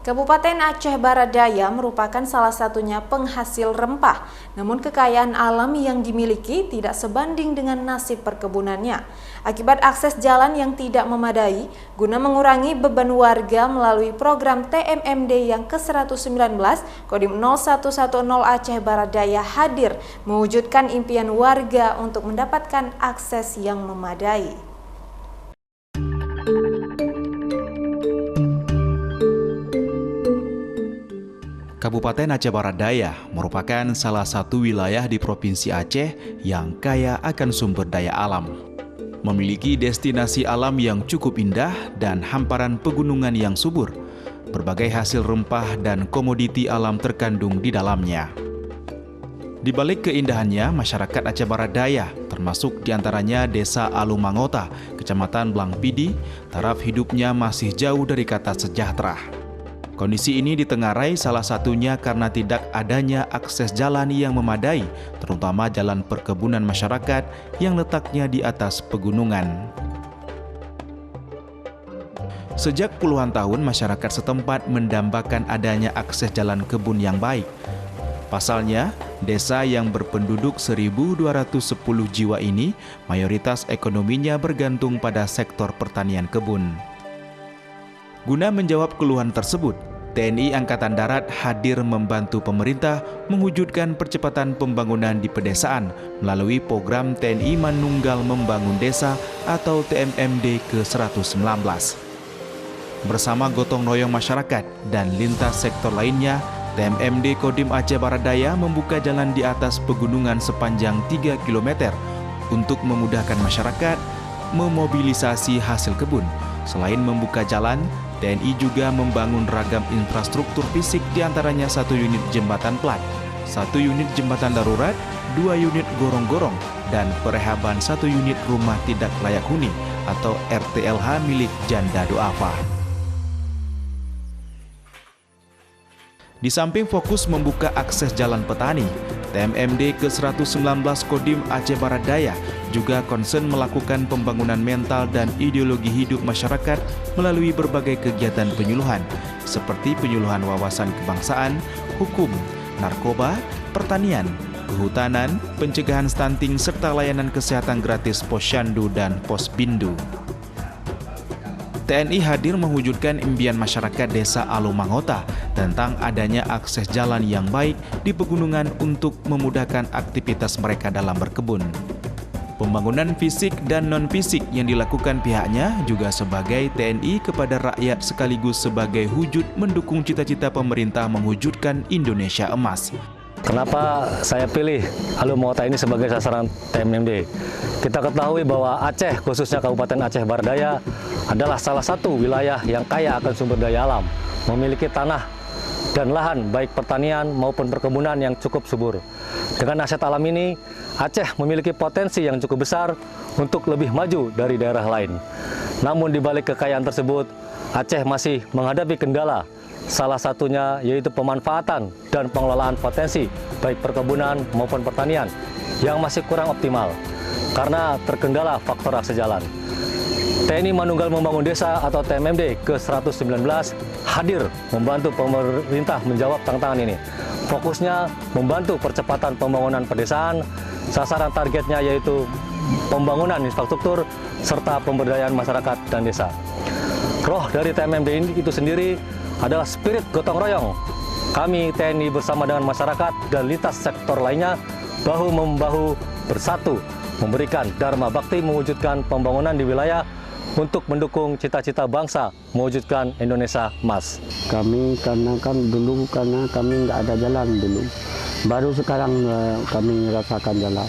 Kabupaten Aceh Barat Daya merupakan salah satunya penghasil rempah, namun kekayaan alam yang dimiliki tidak sebanding dengan nasib perkebunannya. Akibat akses jalan yang tidak memadai, guna mengurangi beban warga melalui program TMMD yang ke-119, Kodim 0110 Aceh Barat Daya hadir mewujudkan impian warga untuk mendapatkan akses yang memadai. Kabupaten Aceh Barat Daya merupakan salah satu wilayah di Provinsi Aceh yang kaya akan sumber daya alam. Memiliki destinasi alam yang cukup indah dan hamparan pegunungan yang subur. Berbagai hasil rempah dan komoditi alam terkandung di dalamnya. Di balik keindahannya, masyarakat Aceh Barat Daya, termasuk diantaranya Desa Alumangota, Kecamatan Blangpidi, taraf hidupnya masih jauh dari kata sejahtera. Kondisi ini ditengarai salah satunya karena tidak adanya akses jalan yang memadai, terutama jalan perkebunan masyarakat yang letaknya di atas pegunungan. Sejak puluhan tahun, masyarakat setempat mendambakan adanya akses jalan kebun yang baik. Pasalnya, desa yang berpenduduk 1.210 jiwa ini, mayoritas ekonominya bergantung pada sektor pertanian kebun. Guna menjawab keluhan tersebut, TNI Angkatan Darat hadir membantu pemerintah mewujudkan percepatan pembangunan di pedesaan melalui program TNI Manunggal Membangun Desa atau TMMD ke-119. Bersama gotong royong masyarakat dan lintas sektor lainnya, TMMD Kodim Aceh Barat Daya membuka jalan di atas pegunungan sepanjang 3 km untuk memudahkan masyarakat memobilisasi hasil kebun. Selain membuka jalan, TNI juga membangun ragam infrastruktur fisik diantaranya 1 unit jembatan plat, 1 unit jembatan darurat, 2 unit gorong-gorong, dan perehaban 1 unit rumah tidak layak huni atau RTLH milik Janda Doafa. Di samping fokus membuka akses jalan petani, TMMD ke-119 Kodim Aceh Barat Daya juga konsen melakukan pembangunan mental dan ideologi hidup masyarakat melalui berbagai kegiatan penyuluhan, seperti penyuluhan wawasan kebangsaan, hukum, narkoba, pertanian, kehutanan, pencegahan stunting, serta layanan kesehatan gratis Posyandu dan Posbindu. TNI hadir mewujudkan impian masyarakat Desa Alumangota tentang adanya akses jalan yang baik di pegunungan untuk memudahkan aktivitas mereka dalam berkebun. Pembangunan fisik dan non-fisik yang dilakukan pihaknya juga sebagai TNI kepada rakyat sekaligus sebagai wujud mendukung cita-cita pemerintah mewujudkan Indonesia Emas. Kenapa saya pilih Alumangota ini sebagai sasaran TMMD? Kita ketahui bahwa Aceh, khususnya Kabupaten Aceh Barat Daya, adalah salah satu wilayah yang kaya akan sumber daya alam, memiliki tanah dan lahan baik pertanian maupun perkebunan yang cukup subur. Dengan aset alam ini, Aceh memiliki potensi yang cukup besar untuk lebih maju dari daerah lain. Namun di balik kekayaan tersebut, Aceh masih menghadapi kendala. Salah satunya yaitu pemanfaatan dan pengelolaan potensi baik perkebunan maupun pertanian yang masih kurang optimal karena terkendala faktor akses jalan. TNI Manunggal Membangun Desa atau TMMD ke-119 hadir membantu pemerintah menjawab tantangan ini. Fokusnya membantu percepatan pembangunan pedesaan, sasaran targetnya yaitu pembangunan infrastruktur serta pemberdayaan masyarakat dan desa. Roh dari TMMD ini itu sendiri adalah spirit gotong royong. Kami TNI bersama dengan masyarakat dan lintas sektor lainnya bahu-membahu bersatu memberikan dharma bakti mewujudkan pembangunan di wilayah untuk mendukung cita-cita bangsa mewujudkan Indonesia Emas. Kami karena kami nggak ada jalan dulu. Baru sekarang kami rasakan jalan.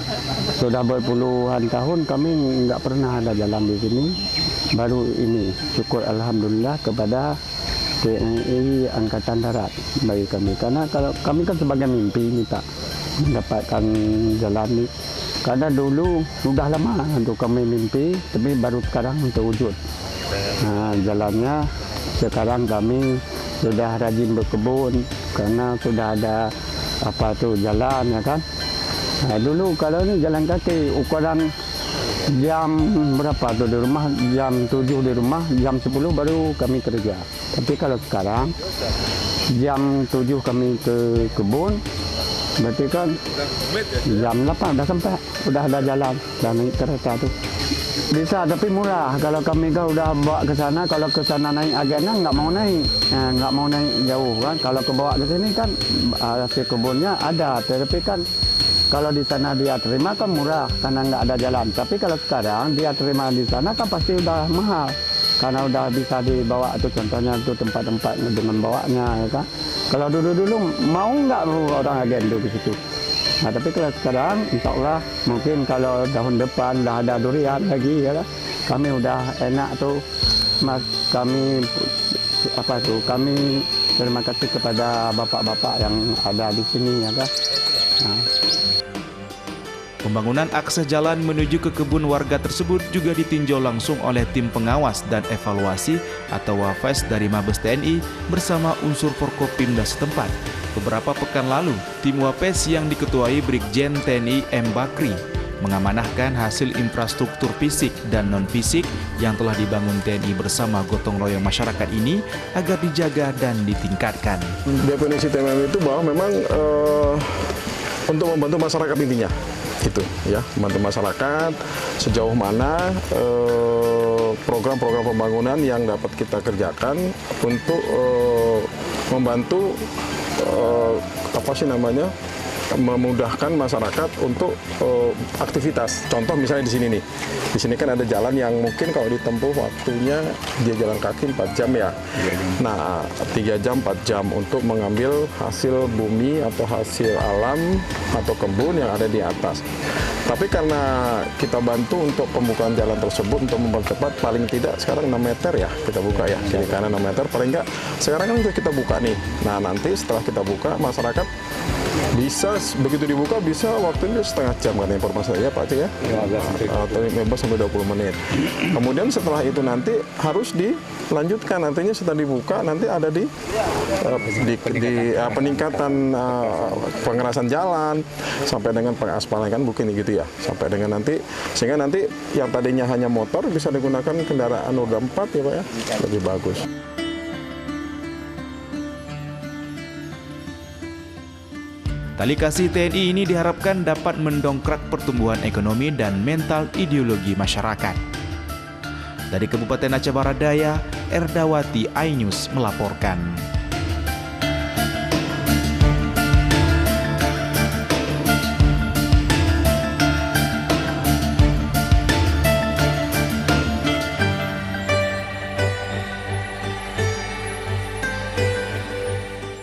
Sudah berpuluhan tahun kami nggak pernah ada jalan di sini. Baru ini syukur alhamdulillah kepada TNI Angkatan Darat bagi kami. Karena kalau kami kan sebagai mimpi minta mendapatkan jalan ini. Karena dulu sudah lama untuk kami mimpi, tapi baru sekarang terwujud. Nah, jalannya sekarang kami sudah rajin berkebun karena sudah ada jalan ya kan. Nah, dulu kalau ini jalan kaki ukuran jam berapa tuh di rumah, jam 7 di rumah, jam 10 baru kami kerja. Tapi kalau sekarang jam 7 kami ke kebun, berarti kan jam 8 dah sampai, udah ada jalan, dah naik kereta tu. Bisa tapi murah. Kalau kami kan udah bawa ke sana, kalau ke sana naik agaknya nggak mau naik jauh kan. Kalau ke bawa ke sini kan hasil kebunnya ada, tapi kan kalau di sana dia terima kan murah karena nggak ada jalan. Tapi kalau sekarang dia terima di sana kan pasti udah mahal. Karena udah bisa dibawa tuh, contohnya tuh tempat-tempat dengan bawanya ya kan. Kalau dulu mau nggak orang agen tuh ke situ. Nah, tapi kalau sekarang insya Allah mungkin kalau tahun depan dah ada durian lagi ya kan. Kami udah enak tuh. Mas, kami terima kasih kepada bapak-bapak yang ada di sini ya kan. Nah. Pembangunan akses jalan menuju ke kebun warga tersebut juga ditinjau langsung oleh tim pengawas dan evaluasi atau Wafes dari Mabes TNI bersama unsur Forkopimda setempat. Beberapa pekan lalu, tim Wapes yang diketuai Brigjen TNI M. Bakri mengamanahkan hasil infrastruktur fisik dan non-fisik yang telah dibangun TNI bersama gotong royong masyarakat ini agar dijaga dan ditingkatkan. Definisi TMM itu bahwa memang untuk membantu masyarakat intinya. Gitu ya, membantu masyarakat sejauh mana program-program pembangunan yang dapat kita kerjakan untuk membantu memudahkan masyarakat untuk aktivitas. Contoh misalnya di sini nih. Di sini kan ada jalan yang mungkin kalau ditempuh waktunya dia jalan kaki 4 jam ya. Nah, 3 jam 4 jam untuk mengambil hasil bumi atau hasil alam atau kebun yang ada di atas. Tapi karena kita bantu untuk pembukaan jalan tersebut untuk mempercepat, paling tidak sekarang 6 meter ya kita buka ya, kiri kanan 6 meter, paling enggak sekarang kan sudah kita buka nih. Nah, nanti setelah kita buka, masyarakat bisa begitu dibuka bisa waktunya setengah jam kan informasinya Pak Cik ya, atau 15 sampai 20 menit. Kemudian setelah itu nanti harus dilanjutkan, nantinya setelah dibuka nanti ada di peningkatan pengerasan jalan sampai dengan pengaspalan kan mungkin gitu ya, sampai dengan nanti sehingga nanti yang tadinya hanya motor bisa digunakan kendaraan roda 4 ya Pak ya, lebih bagus. Tali kasih TNI ini diharapkan dapat mendongkrak pertumbuhan ekonomi dan mental ideologi masyarakat. Dari Kabupaten Aceh Barat Daya, Erdawati iNews melaporkan.